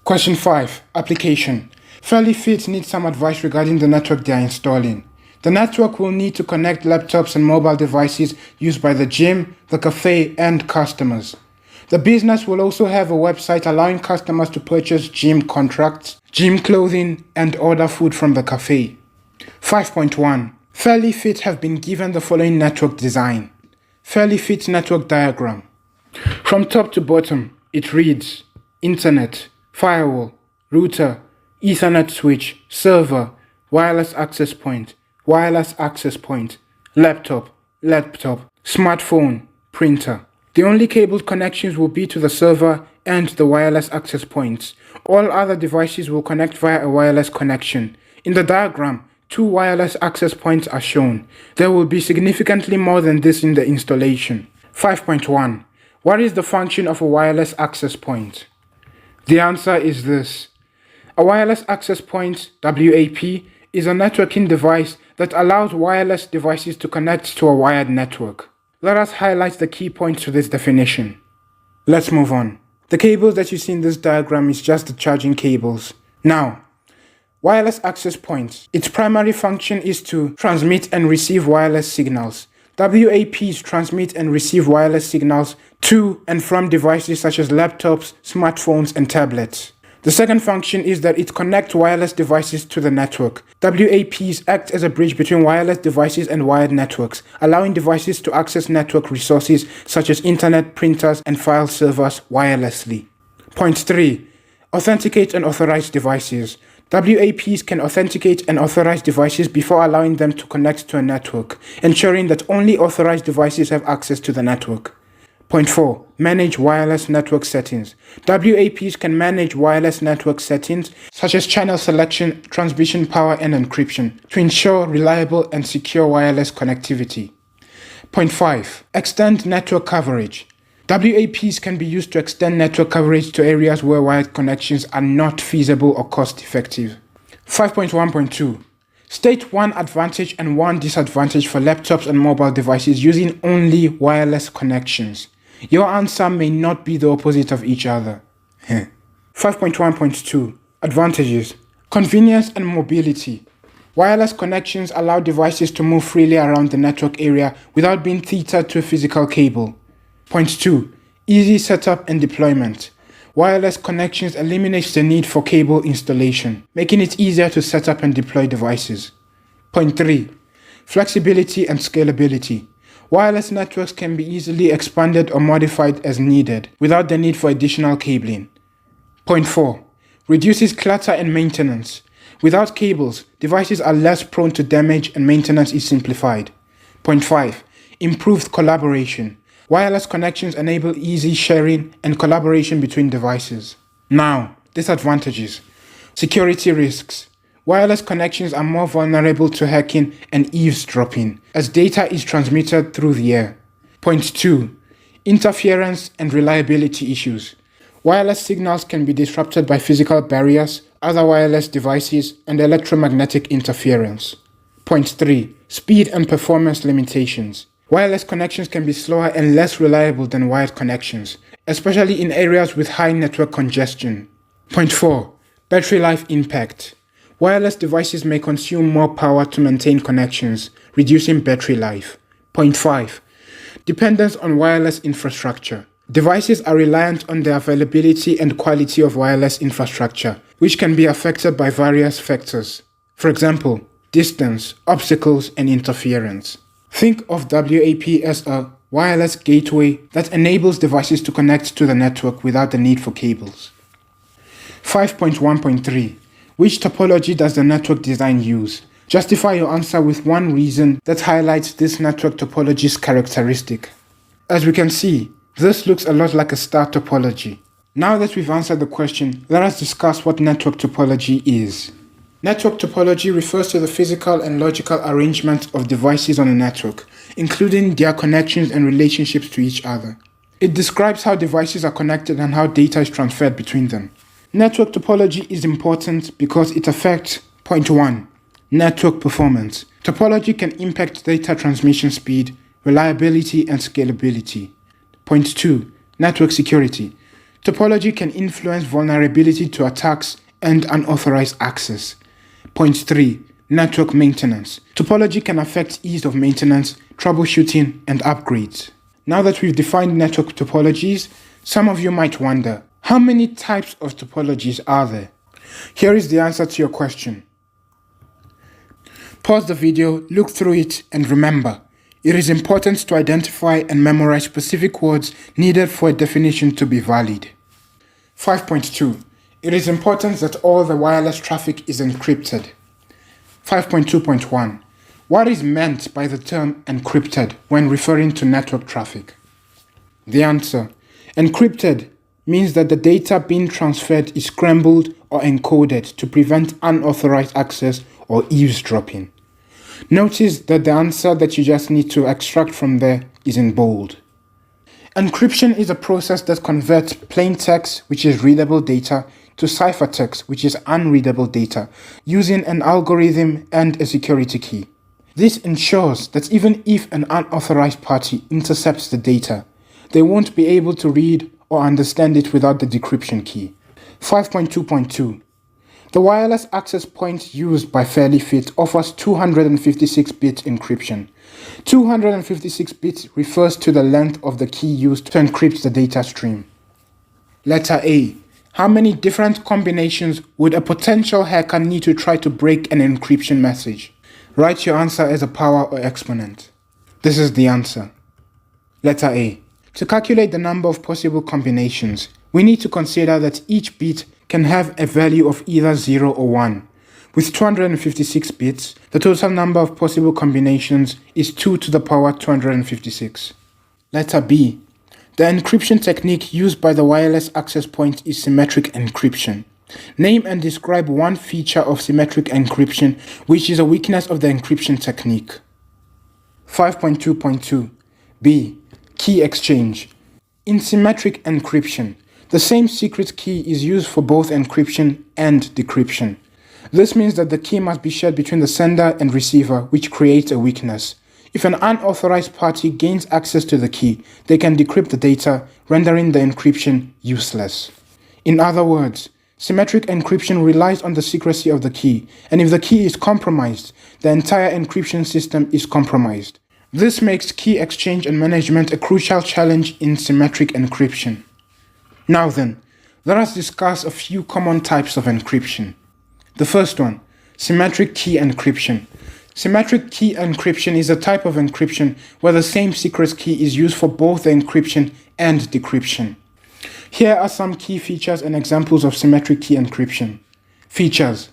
Question 5. Application. Fairly Fit needs some advice regarding the network they are installing. The network will need to connect laptops and mobile devices used by the gym, the cafe, and customers. The business will also have a website allowing customers to purchase gym contracts, gym clothing, and order food from the cafe. 5.1. Fairly Fit have been given the following network design. Fairly Fit network diagram. From top to bottom, it reads Internet, firewall, router, Ethernet switch, server, wireless access point, laptop, smartphone, printer. The only cabled connections will be to the server and the wireless access points. All other devices will connect via a wireless connection. In the diagram, 2 wireless access points are shown. There will be significantly more than this in the installation. 5.1. What is the function of a wireless access point? The answer is this. A wireless access point, WAP, is a networking device that allows wireless devices to connect to a wired network. Let us highlight the key points to this definition. Let's move on. The cables that you see in this diagram is just the charging cables. Now, wireless access points. Its primary function is to transmit and receive wireless signals. WAPs transmit and receive wireless signals to and from devices such as laptops, smartphones, and tablets. The second function is that it connects wireless devices to the network. WAPs act as a bridge between wireless devices and wired networks, allowing devices to access network resources such as internet, printers, and file servers wirelessly. Point 3. Authenticate and authorize devices. WAPs can authenticate and authorize devices before allowing them to connect to a network, ensuring that only authorized devices have access to the network. Point 4. Manage wireless network settings. WAPs can manage wireless network settings such as channel selection, transmission power, and encryption to ensure reliable and secure wireless connectivity. Point 5. Extend network coverage. WAPs can be used to extend network coverage to areas where wired connections are not feasible or cost-effective. 5.1.2. State one advantage and one disadvantage for laptops and mobile devices using only wireless connections. Your answer may not be the opposite of each other. 5.1.2. Advantages. Convenience and mobility. Wireless connections allow devices to move freely around the network area without being tethered to a physical cable. Point 2. Easy setup and deployment. Wireless connections eliminates the need for cable installation, making it easier to set up and deploy devices. Point 3. Flexibility and scalability. Wireless networks can be easily expanded or modified as needed, without the need for additional cabling. Point 4. Reduces clutter and maintenance. Without cables, devices are less prone to damage and maintenance is simplified. Point 5. Improved collaboration. Wireless connections enable easy sharing and collaboration between devices. Now, disadvantages. Security risks. Wireless connections are more vulnerable to hacking and eavesdropping, as data is transmitted through the air. Point 2. Interference and reliability issues. Wireless signals can be disrupted by physical barriers, other wireless devices, and electromagnetic interference. Point 3. Speed and performance limitations. Wireless connections can be slower and less reliable than wired connections, especially in areas with high network congestion. Point 4. Battery life impact. Wireless devices may consume more power to maintain connections, reducing battery life. Point 5. Dependence on wireless infrastructure. Devices are reliant on the availability and quality of wireless infrastructure, which can be affected by various factors. For example, distance, obstacles, and interference. Think of WAP as a wireless gateway that enables devices to connect to the network without the need for cables. 5.1.3. Which topology does the network design use? Justify your answer with one reason that highlights this network topology's characteristic. As we can see, this looks a lot like a star topology. Now that we've answered the question, let us discuss what network topology is. Network topology refers to the physical and logical arrangement of devices on a network, including their connections and relationships to each other. It describes how devices are connected and how data is transferred between them. Network topology is important because it affects point 1. Network performance. Topology can impact data transmission speed, reliability, and scalability. Point 2. Network security. Topology can influence vulnerability to attacks and unauthorized access. Point 3. Network maintenance. Topology can affect ease of maintenance, troubleshooting, and upgrades. Now that we've defined network topologies, some of you might wonder, how many types of topologies are there? Here is the answer to your question. Pause the video, look through it, and remember, it is important to identify and memorize specific words needed for a definition to be valid. 5.2. It is important that all the wireless traffic is encrypted. 5.2.1. What is meant by the term encrypted when referring to network traffic? The answer: encrypted means that the data being transferred is scrambled or encoded to prevent unauthorized access or eavesdropping. Notice that the answer that you just need to extract from there is in bold. Encryption is a process that converts plain text, which is readable data, to ciphertext, which is unreadable data, using an algorithm and a security key. This ensures that even if an unauthorized party intercepts the data, they won't be able to read or understand it without the decryption key. 5.2.2. The wireless access point used by Fairlyfit offers 256-bit encryption. 256 bits refers to the length of the key used to encrypt the data stream. Letter A. How many different combinations would a potential hacker need to try to break an encryption message? Write your answer as a power or exponent. This is the answer. Letter A. To calculate the number of possible combinations, we need to consider that each bit can have a value of either 0 or 1. With 256 bits, the total number of possible combinations is 2 to the power 256. Letter B. The encryption technique used by the wireless access point is symmetric encryption. Name and describe one feature of symmetric encryption which is a weakness of the encryption technique. 5.2.2. B. Key exchange. In symmetric encryption, the same secret key is used for both encryption and decryption. This means that the key must be shared between the sender and receiver, which creates a weakness. If an unauthorized party gains access to the key, they can decrypt the data, rendering the encryption useless. In other words, symmetric encryption relies on the secrecy of the key, and if the key is compromised, the entire encryption system is compromised. This makes key exchange and management a crucial challenge in symmetric encryption. Now then, let us discuss a few common types of encryption. The first one, symmetric key encryption. Symmetric key encryption is a type of encryption where the same secret key is used for both the encryption and decryption. Here are some key features and examples of symmetric key encryption. Features: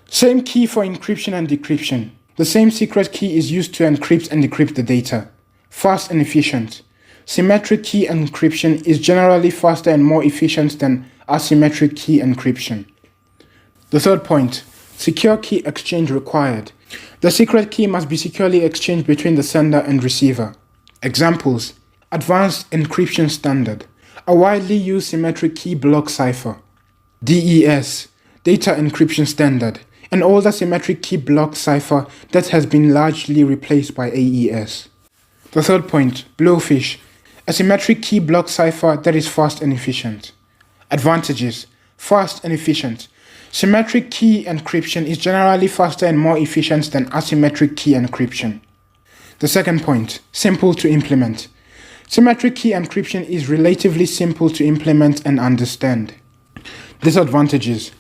same key for encryption and decryption. The same secret key is used to encrypt and decrypt the data. Fast and efficient. Symmetric key encryption is generally faster and more efficient than asymmetric key encryption. The third point, secure key exchange required. The secret key must be securely exchanged between the sender and receiver. Examples: advanced encryption standard, a widely used symmetric key block cipher. DES, data encryption standard, an older symmetric key block cipher that has been largely replaced by AES. The third point, blowfish, a symmetric key block cipher that is fast and efficient. Advantages: fast and efficient. Symmetric key encryption is generally faster and more efficient than asymmetric key encryption. The second point, simple to implement. Symmetric key encryption is relatively simple to implement and understand. Disadvantages: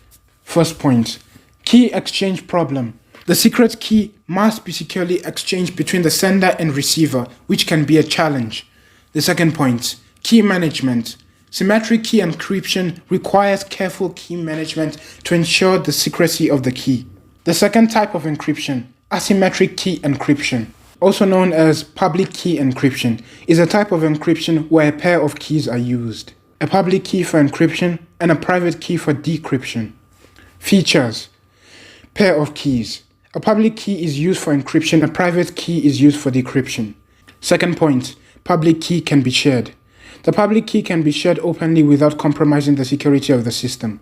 first point, key exchange problem. The secret key must be securely exchanged between the sender and receiver, which can be a challenge. The second point, key management. Symmetric key encryption requires careful key management to ensure the secrecy of the key. The second type of encryption, asymmetric key encryption, also known as public key encryption, is a type of encryption where a pair of keys are used. A public key for encryption and a private key for decryption. Features: pair of keys. A public key is used for encryption, a private key is used for decryption. Second point, public key can be shared. The public key can be shared openly without compromising the security of the system.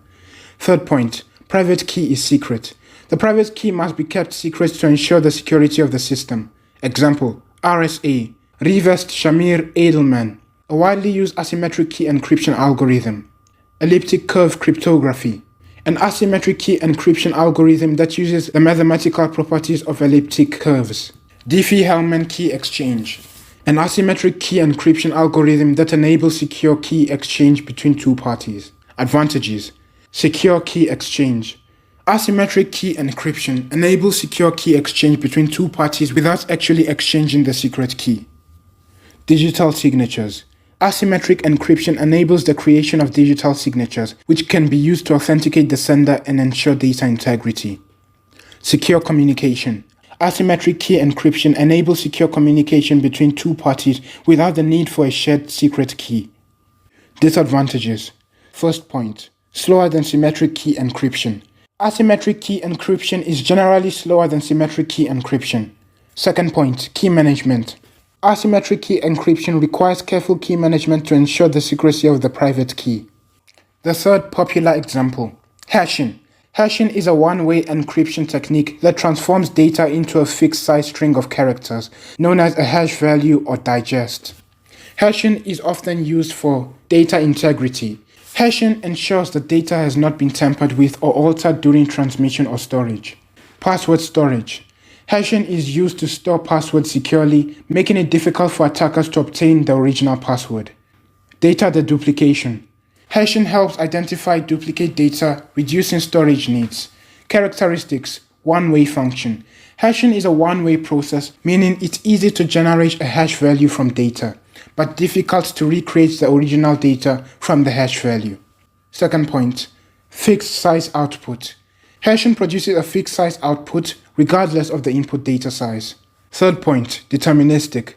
Third point, private key is secret. The private key must be kept secret to ensure the security of the system. Example, RSA, Rivest Shamir Edelman, A widely used asymmetric key encryption algorithm. Elliptic curve cryptography. An asymmetric key encryption algorithm that uses the mathematical properties of elliptic curves. Diffie-Hellman key exchange. An asymmetric key encryption algorithm that enables secure key exchange between two parties. Advantages. Secure key exchange. Asymmetric key encryption enables secure key exchange between two parties without actually exchanging the secret key. Digital signatures. Asymmetric encryption enables the creation of digital signatures, which can be used to authenticate the sender and ensure data integrity. Secure communication. Asymmetric key encryption enables secure communication between two parties without the need for a shared secret key. Disadvantages. First point. Slower than symmetric key encryption. Asymmetric key encryption is generally slower than symmetric key encryption. Second point. Key management. Asymmetric key encryption requires careful key management to ensure the secrecy of the private key. The third popular example. Hashing. Hashing is a one-way encryption technique that transforms data into a fixed-size string of characters, known as a hash value or digest. Hashing is often used for data integrity. Hashing ensures that data has not been tampered with or altered during transmission or storage. Password storage. Hashing is used to store passwords securely, making it difficult for attackers to obtain the original password. Data deduplication. Hashing helps identify duplicate data, reducing storage needs. Characteristics. One-way function. Hashing is a one-way process, meaning it's easy to generate a hash value from data, but difficult to recreate the original data from the hash value. Second point. Fixed size output. Hashing produces a fixed size output regardless of the input data size. Third point. Deterministic.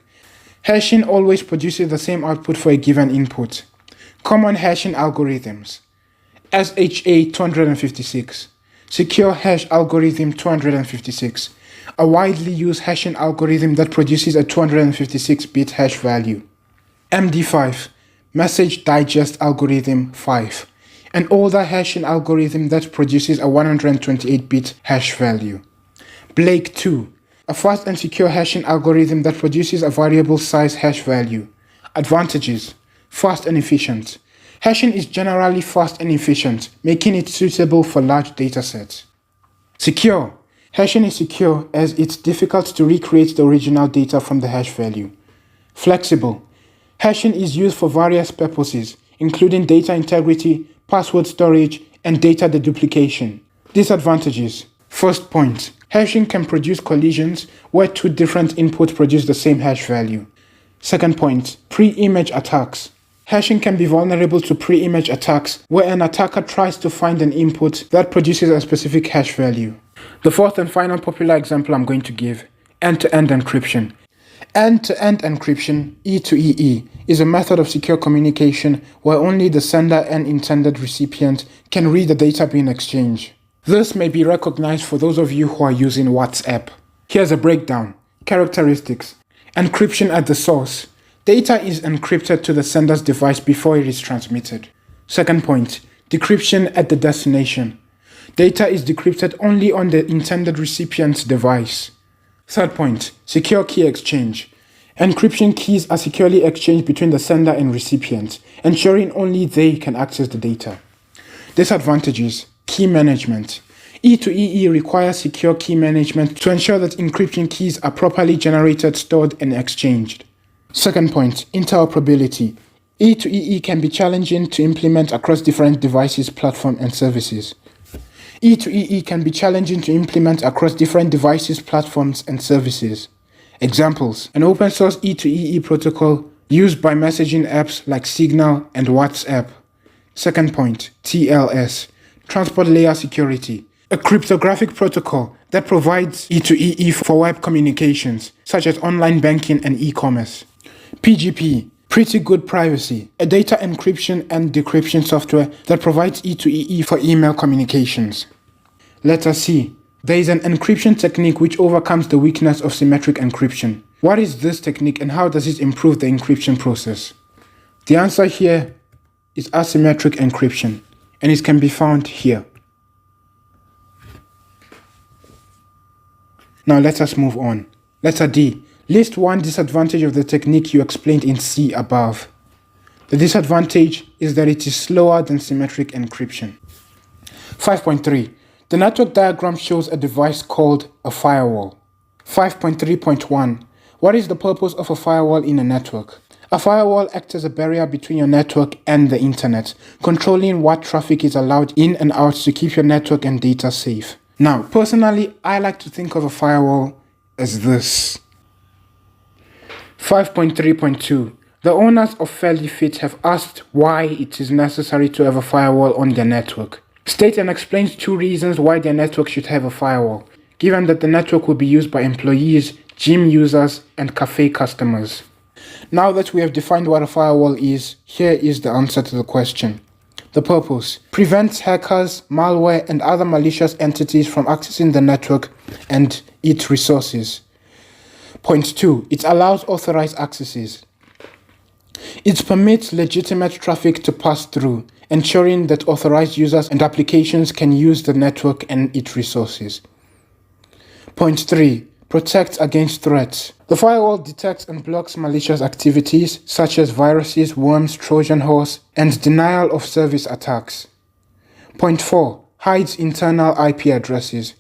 Hashing always produces the same output for a given input. Common hashing algorithms. SHA 256. Secure hash algorithm 256. A widely used hashing algorithm that produces a 256-bit hash value. MD5. Message digest algorithm 5. An older hashing algorithm that produces a 128-bit hash value. Blake 2. A fast and secure hashing algorithm that produces a variable size hash value. Advantages. Fast and efficient. Hashing is generally fast and efficient, making it suitable for large datasets. Secure. Hashing is secure as it's difficult to recreate the original data from the hash value. Flexible. Hashing is used for various purposes, including data integrity, password storage, and data deduplication. Disadvantages. First point. Hashing can produce collisions where two different inputs produce the same hash value. Second point. Pre-image attacks. Hashing can be vulnerable to pre-image attacks where an attacker tries to find an input that produces a specific hash value. The fourth and final popular example I'm going to give. End-to-end encryption. End-to-end encryption, E2EE, is a method of secure communication where only the sender and intended recipient can read the data being exchanged. This may be recognized for those of you who are using WhatsApp. Here's a breakdown. Characteristics. Encryption at the source. Data is encrypted to the sender's device before it is transmitted. Second point. Decryption at the destination. Data is decrypted only on the intended recipient's device. Third point. Secure key exchange. Encryption keys are securely exchanged between the sender and recipient, ensuring only they can access the data. Disadvantages. Key management. E2EE requires secure key management to ensure that encryption keys are properly generated, stored, and exchanged. Second point. Interoperability. E2EE can be challenging to implement across different devices, platforms, and services. E2EE can be challenging to implement across different devices, platforms, and services. Examples: an open source E2EE protocol used by messaging apps like Signal and WhatsApp. Second point, TLS, Transport Layer Security, a cryptographic protocol that provides E2EE for web communications, such as online banking and e-commerce. PGP, Pretty Good Privacy, a data encryption and decryption software that provides E2EE for email communications. Letter C. There is an encryption technique which overcomes the weakness of symmetric encryption. What is this technique and how does it improve the encryption process? The answer here is asymmetric encryption, and it can be found here. Now let us move on. Letter D. List one disadvantage of the technique you explained in C above. The disadvantage is that it is slower than symmetric encryption. 5.3. The network diagram shows a device called a firewall. 5.3.1. What is the purpose of a firewall in a network? A firewall acts as a barrier between your network and the internet, controlling what traffic is allowed in and out to keep your network and data safe. Now, personally, I like to think of a firewall as this. 5.3.2. The owners of Fairly Fit have asked why it is necessary to have a firewall on their network. State and explains 2 reasons why their network should have a firewall, given that the network will be used by employees, gym users, and cafe customers. Now that we have defined what a firewall is, here is the answer to the question. The purpose: prevents hackers, malware, and other malicious entities from accessing the network and its resources. Point 2. It allows authorized accesses. It permits legitimate traffic to pass through, ensuring that authorized users and applications can use the network and its resources. Point 3. Protects against threats. The firewall detects and blocks malicious activities such as viruses, worms, Trojan horse, and denial of service attacks. Point 4. Hides internal IP addresses.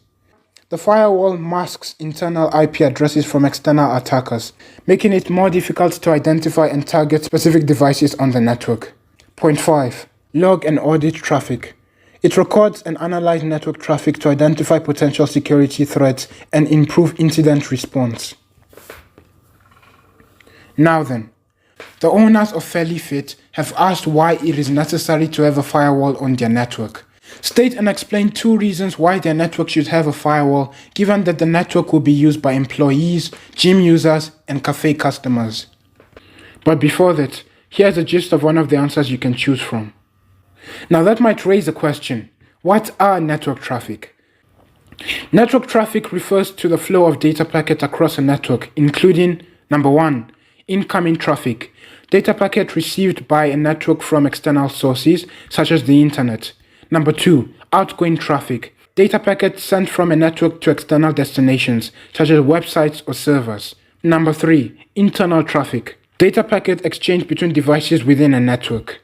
The firewall masks internal IP addresses from external attackers, making it more difficult to identify and target specific devices on the network. Point 5. Log and audit traffic. It records and analyzes network traffic to identify potential security threats and improve incident response. Now then, the owners of Fairly Fit have asked why it is necessary to have a firewall on their network. State and explain 2 reasons why their network should have a firewall, given that the network will be used by employees, gym users, and cafe customers. But before that, here's a gist of one of the answers you can choose from. Now that might raise a question: what are network traffic? Network traffic refers to the flow of data packets across a network, including number 1, incoming traffic, data packet received by a network from external sources, such as the internet. Number 2, outgoing traffic, data packets sent from a network to external destinations, such as websites or servers. Number 3, internal traffic, data packet exchanged between devices within a network.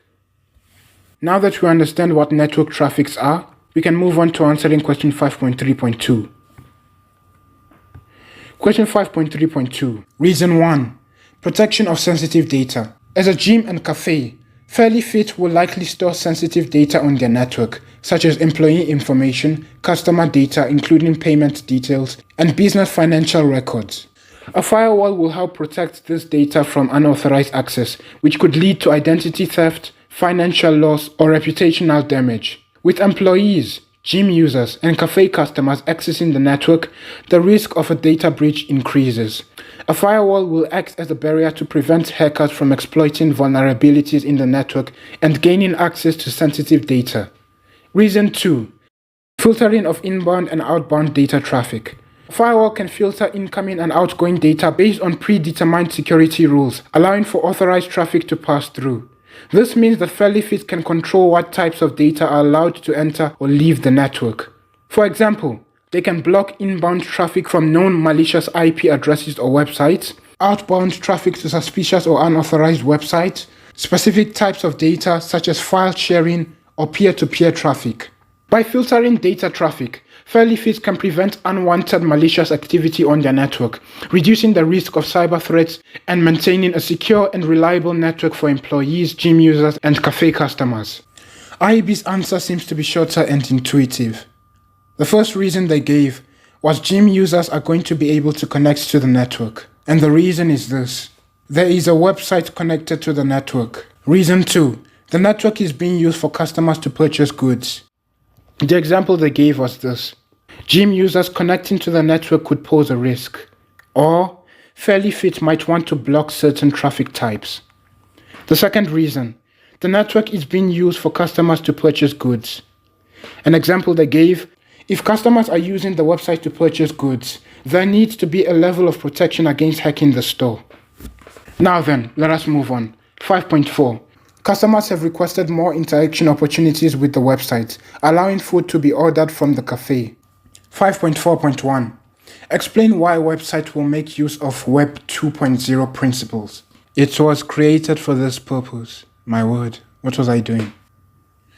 Now that we understand what network traffics are, we can move on to answering question 5.3.2. Question 5.3.2. Reason 1. Protection of sensitive data. As a gym and cafe, Fairly Fit will likely store sensitive data on their network, such as employee information, customer data including payment details, and business financial records. A firewall will help protect this data from unauthorized access, which could lead to identity theft, financial loss, or reputational damage. With employees, gym users, and cafe customers accessing the network, the risk of a data breach increases. A firewall will act as a barrier to prevent hackers from exploiting vulnerabilities in the network and gaining access to sensitive data. Reason 2. Filtering of inbound and outbound data traffic. A firewall can filter incoming and outgoing data based on predetermined security rules, allowing for authorized traffic to pass through. This means that Fairly Fit can control what types of data are allowed to enter or leave the network. For example, they can block inbound traffic from known malicious IP addresses or websites, outbound traffic to suspicious or unauthorized websites, specific types of data such as file sharing or peer-to-peer traffic. By filtering data traffic, Fairly Fit can prevent unwanted malicious activity on their network, reducing the risk of cyber threats and maintaining a secure and reliable network for employees, gym users, and cafe customers. IEB's answer seems to be shorter and intuitive. The first reason they gave was gym users are going to be able to connect to the network. And the reason is this: there is a website connected to the network. Reason 2, the network is being used for customers to purchase goods. The example they gave was this: gym users connecting to the network could pose a risk. Or, Fairly Fit might want to block certain traffic types. The second reason, the network is being used for customers to purchase goods. An example they gave: if customers are using the website to purchase goods, there needs to be a level of protection against hacking the store. Now then, let us move on. 5.4. Customers have requested more interaction opportunities with the website, allowing food to be ordered from the cafe. 5.4.1. Explain why a website will make use of Web 2.0 principles. It was created for this purpose. My word, what was I doing?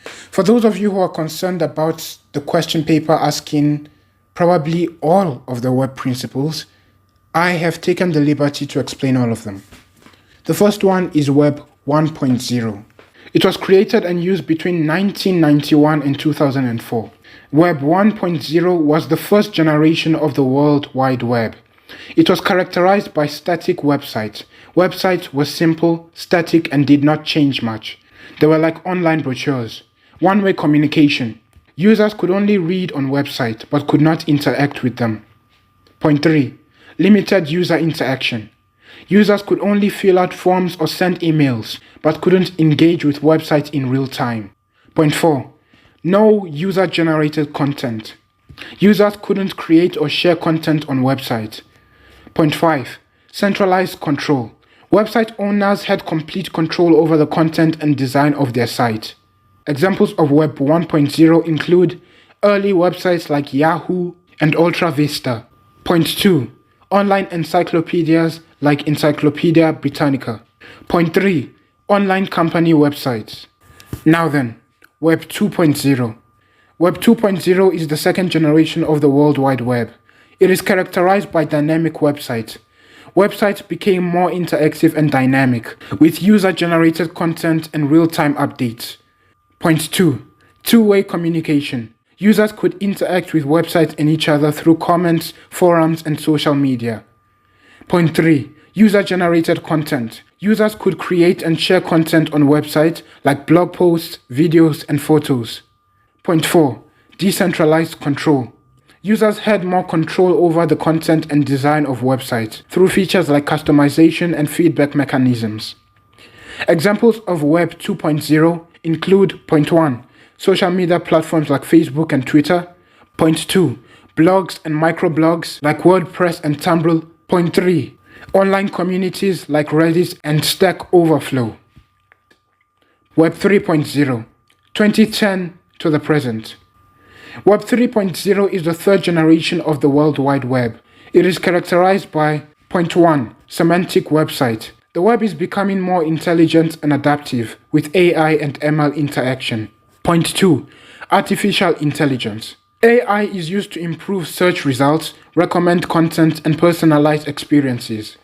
For those of you who are concerned about the question paper asking probably all of the web principles, I have taken the liberty to explain all of them. The first one is Web 1.0. It was created and used between 1991 and 2004. Web 1.0 was the first generation of the World Wide Web. It was characterized by static websites. Websites were simple, static, and did not change much. They were like online brochures. One-way communication. Users could only read on websites but could not interact with them. Point 3. Limited user interaction. Users could only fill out forms or send emails, but couldn't engage with websites in real time. Point 4. No user-generated content. Users couldn't create or share content on websites. Point 5. Centralized control. Website owners had complete control over the content and design of their site. Examples of Web 1.0 include early websites like Yahoo and Ultra Vista. Point 2. Online encyclopedias like Encyclopedia Britannica. Point 3. Online company websites. Now then, Web 2.0. Web 2.0 is the second generation of the World Wide Web. It is characterized by dynamic websites. Websites became more interactive and dynamic, with user-generated content and real-time updates. Point 2. Two-way communication. Users could interact with websites and each other through comments, forums, and social media. Point 3. User-generated content. Users could create and share content on websites like blog posts, videos, and photos. Point 4. Decentralized control. Users had more control over the content and design of websites through features like customization and feedback mechanisms. Examples of Web 2.0 include Point 1. Social media platforms like Facebook and Twitter. Point 2. Blogs and microblogs like WordPress and Tumblr. Point 3. Online communities like Reddit and Stack Overflow. Web 3.0. 2010 to the present. Web 3.0 is the third generation of the World Wide Web. It is characterized by Point 1. Semantic website. The web is becoming more intelligent and adaptive with AI and ML interaction. Point 2. Artificial intelligence. AI is used to improve search results, recommend content, and personalize experiences.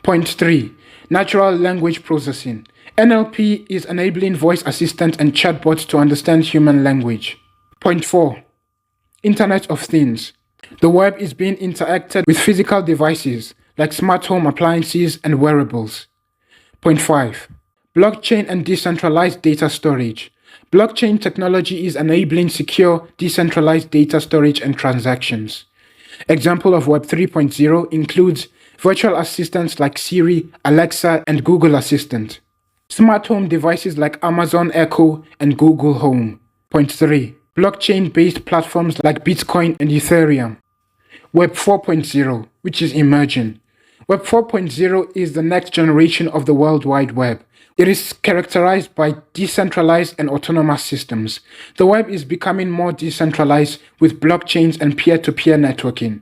Point 3. Natural language processing. NLP is enabling voice assistants and chatbots to understand human language. Point 4. Internet of Things. The web is being interacted with physical devices like smart home appliances and wearables. Point 5. Blockchain and decentralized data storage. Blockchain technology is enabling secure, decentralized data storage and transactions. Example of Web 3.0 includes virtual assistants like Siri, Alexa, and Google Assistant. Smart home devices like Amazon Echo and Google Home. Point 3. Blockchain-based platforms like Bitcoin and Ethereum. Web 4.0, which is emerging. Web 4.0 is the next generation of the World Wide Web. It is characterized by decentralized and autonomous systems. The web is becoming more decentralized with blockchains and peer-to-peer networking,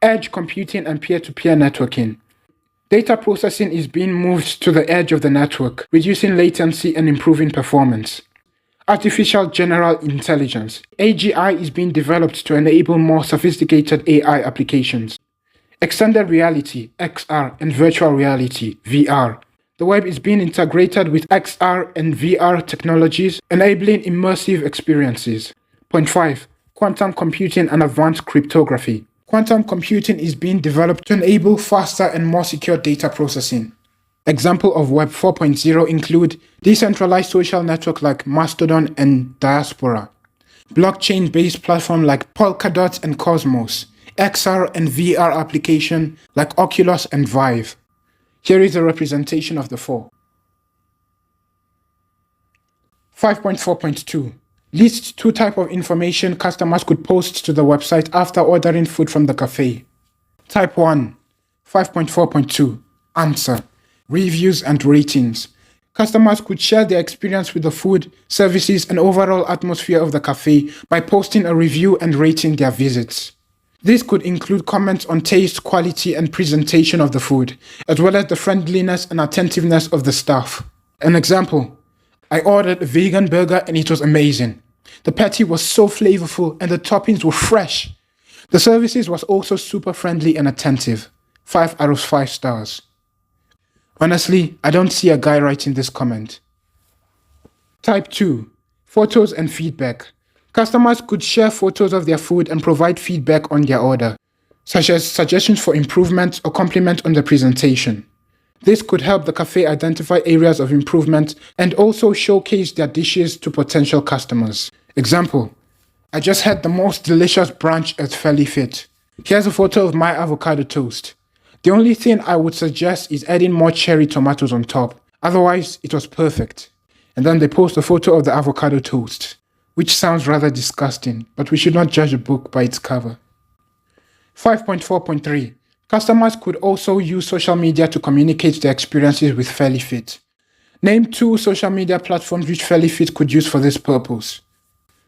edge computing and peer-to-peer networking. Data processing is being moved to the edge of the network, reducing latency and improving performance. Artificial General Intelligence. AGI is being developed to enable more sophisticated AI applications. Extended reality, XR, and virtual reality, VR. The web is being integrated with XR and VR technologies, enabling immersive experiences. Point 5. Quantum computing and advanced cryptography. Quantum computing is being developed to enable faster and more secure data processing. Examples of Web 4.0 include decentralized social networks like Mastodon and Diaspora, blockchain-based platforms like Polkadot and Cosmos, XR and VR applications like Oculus and Vive. Here is a representation of the four. 5.4.2. List two types of information customers could post to the website after ordering food from the cafe. Type 1. 5.4.2. Answer. Reviews and ratings. Customers could share their experience with the food, services, and overall atmosphere of the cafe by posting a review and rating their visits. This could include comments on taste, quality, and presentation of the food, as well as the friendliness and attentiveness of the staff. An example: I ordered a vegan burger and it was amazing. The patty was so flavorful and the toppings were fresh. The services was also super friendly and attentive. 5 out of 5 stars. Honestly, I don't see a guy writing this comment. Type 2. Photos and feedback. Customers could share photos of their food and provide feedback on their order, such as suggestions for improvement or compliment on the presentation. This could help the cafe identify areas of improvement and also showcase their dishes to potential customers. Example, I just had the most delicious brunch at Fairly Fit. Here's a photo of my avocado toast. The only thing I would suggest is adding more cherry tomatoes on top. Otherwise, it was perfect. And then they post a photo of the avocado toast, which sounds rather disgusting, but we should not judge a book by its cover. 5.4.3. Customers could also use social media to communicate their experiences with Fairly Fit. Name 2 social media platforms which Fairly Fit could use for this purpose.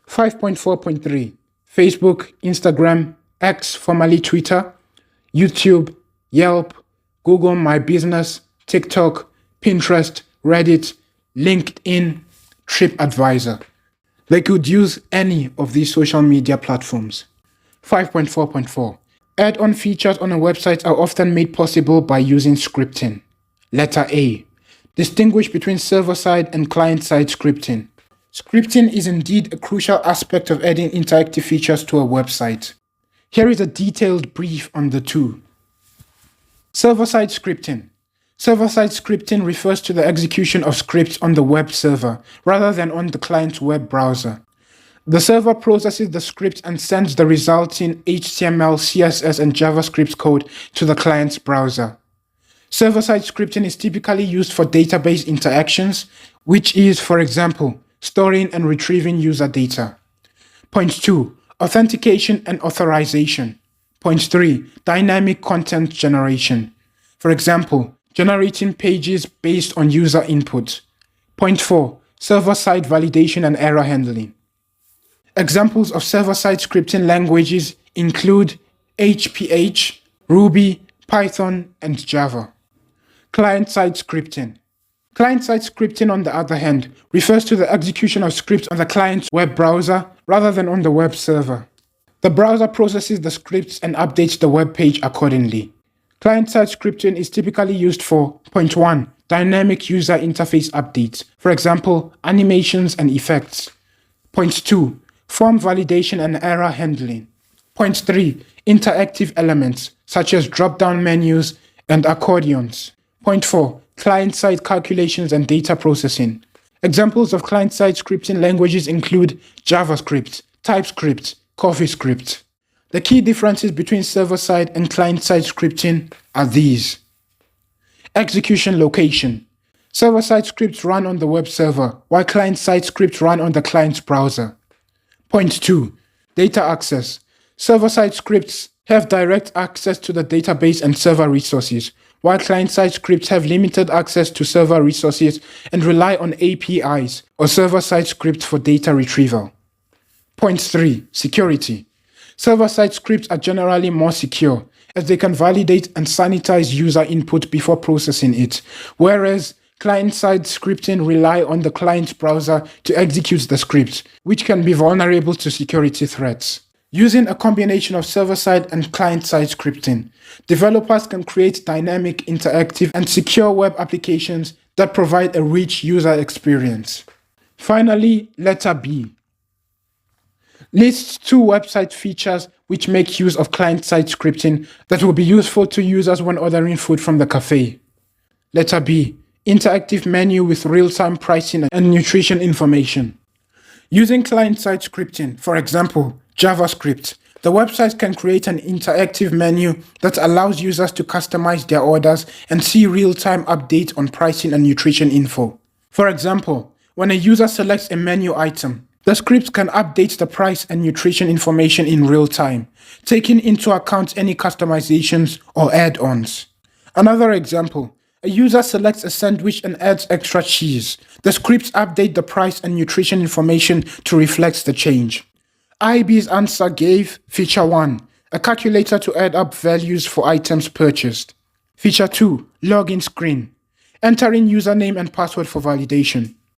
5.4.3. Facebook, Instagram, X, formerly Twitter, YouTube, Yelp, Google My Business, TikTok, Pinterest, Reddit, LinkedIn, TripAdvisor. They could use any of these social media platforms. 5.4.4. Add-on features on a website are often made possible by using scripting. Letter A. Distinguish between server-side and client-side scripting. Scripting is indeed a crucial aspect of adding interactive features to a website. Here is a detailed brief on the two. Server-side scripting. Server-side scripting refers to the execution of scripts on the web server rather than on the client's web browser. The server processes the script and sends the resulting HTML, CSS, and JavaScript code to the client's browser. Server-side scripting is typically used for database interactions, which is, for example, storing and retrieving user data. Point 2. Authentication and authorization. Point 3. Dynamic content generation. For example, generating pages based on user input. Point 4. Server-side validation and error handling. Examples of server-side scripting languages include HPH, Ruby, Python, and Java. Client-side scripting. Client-side scripting, on the other hand, refers to the execution of scripts on the client's web browser rather than on the web server. The browser processes the scripts and updates the web page accordingly. Client-side scripting is typically used for, point 1, dynamic user interface updates, for example, animations and effects. Point 2, form validation and error handling. Point 3, interactive elements, such as drop-down menus and accordions. Point 4, client-side calculations and data processing. Examples of client-side scripting languages include JavaScript, TypeScript, CoffeeScript. The key differences between server-side and client-side scripting are these. Execution location. Server-side scripts run on the web server, while client-side scripts run on the client's browser. Point 2. Data access. Server-side scripts have direct access to the database and server resources, while client-side scripts have limited access to server resources and rely on APIs or server-side scripts for data retrieval. Point 3. Security. Server-side scripts are generally more secure, as they can validate and sanitize user input before processing it, whereas client-side scripting rely on the client's browser to execute the script, which can be vulnerable to security threats. Using a combination of server-side and client-side scripting, developers can create dynamic, interactive, and secure web applications that provide a rich user experience. Finally, letter B. Lists 2 website features which make use of client-side scripting that will be useful to users when ordering food from the cafe. Letter B. Interactive menu with real-time pricing and nutrition information. Using client-side scripting, for example, JavaScript, the website can create an interactive menu that allows users to customize their orders and see real-time updates on pricing and nutrition info. For example, when a user selects a menu item, the script can update the price and nutrition information in real time, taking into account any customizations or add-ons. Another example, a user selects a sandwich and adds extra cheese. The scripts update the price and nutrition information to reflect the change. IEB's answer gave Feature 1, a calculator to add up values for items purchased. Feature 2, login screen, entering username and password for validation.